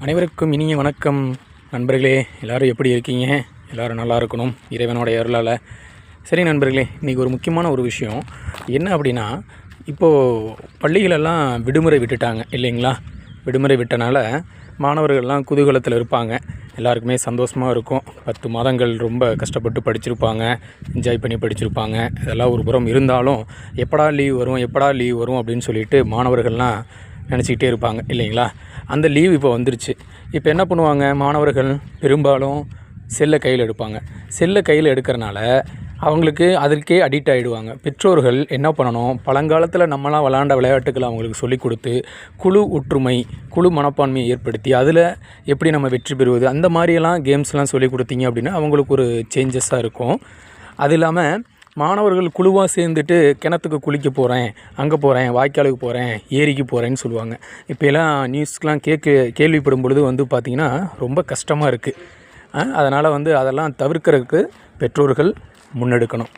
அனைவருக்கும் இனிய வணக்கம் நண்பர்களே. எல்லோரும் எப்படி இருக்கீங்க? எல்லோரும் நல்லா இருக்கணும் இறைவனோடைய அருளால். சரி நண்பர்களே, இன்றைக்கி ஒரு முக்கியமான ஒரு விஷயம் என்ன அப்படின்னா, இப்போது பள்ளிகளெல்லாம் விடுமுறை விட்டுட்டாங்க இல்லைங்களா? விடுமுறை விட்டனால மாணவர்கள்லாம் குதூகலத்தில் இருப்பாங்க. எல்லாருக்குமே சந்தோஷமாக இருக்கும். 10 மாதங்கள் ரொம்ப கஷ்டப்பட்டு படிச்சிருப்பாங்க, என்ஜாய் பண்ணி படிச்சிருப்பாங்க. இதெல்லாம் ஒரு புறம் இருந்தாலும் எப்படா லீவ் வரும் அப்படின்னு சொல்லிட்டு மாணவர்கள்லாம் நினச்சிக்கிட்டே இருப்பாங்க இல்லைங்களா? அந்த லீவ் இப்போ வந்துருச்சு. இப்போ என்ன பண்ணுவாங்க மாணவர்கள்? பெரும்பாலும் செல்லை கையில் எடுப்பாங்க. செல்லை கையில் எடுக்கிறனால அவங்களுக்கு அதற்கே அடிக்ட் ஆகிடுவாங்க. பெற்றோர்கள் என்ன பண்ணணும், பழங்காலத்தில் நம்மளாம் விளையாண்ட விளையாட்டுக்களை அவங்களுக்கு சொல்லிக் கொடுத்து குழு ஒற்றுமை, குழு மனப்பான்மையை ஏற்படுத்தி அதில் எப்படி நம்ம வெற்றி பெறுவது, அந்த மாதிரியெல்லாம் கேம்ஸ்லாம் சொல்லிக் கொடுத்தீங்க அப்படின்னா அவங்களுக்கு ஒரு சேஞ்சஸாக இருக்கும். அது இல்லாமல் மாணவர்கள் குழுவாக சேர்ந்துட்டு கிணத்துக்கு குளிக்க போகிறேன், அங்கே போகிறேன், வாய்க்காலுக்கு போகிறேன், ஏரிக்கு போகிறேன்னு சொல்லுவாங்க. இப்போலாம் நியூஸ்க்கெலாம் கேள்விப்படும் பொழுது பார்த்திங்கன்னா ரொம்ப கஷ்டமாக இருக்குது. அதனால் அதெல்லாம் தவிர்க்கிறதுக்கு பெற்றோர்கள் முன்னெடுக்கணும்.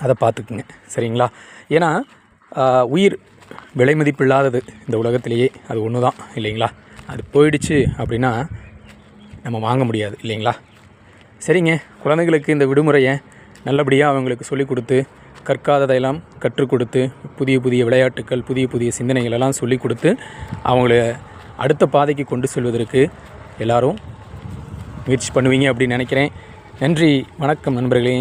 அதை பார்த்துக்குங்க, சரிங்களா? ஏன்னா உயிர் விலை மதிப்பில்லாதது இந்த உலகத்திலேயே, அது ஒன்று தான் இல்லைங்களா? அது போயிடுச்சு அப்படின்னா நம்ம வாங்க முடியாது இல்லைங்களா? சரிங்க, குழந்தைகளுக்கு இந்த விடுமுறையை நல்லபடியாக அவங்களுக்கு சொல்லிக் கொடுத்து, கற்காததையெல்லாம் கற்றுக் கொடுத்து, புதிய புதிய விளையாட்டுக்கள், புதிய புதிய சிந்தனைகளெல்லாம் சொல்லிக் கொடுத்து அவங்கள அடுத்த பாதைக்கு கொண்டு செல்வதற்கு எல்லோரும் முயற்சி பண்ணுவீங்க அப்படின்னு நினைக்கிறேன். நன்றி, வணக்கம் நண்பர்களே.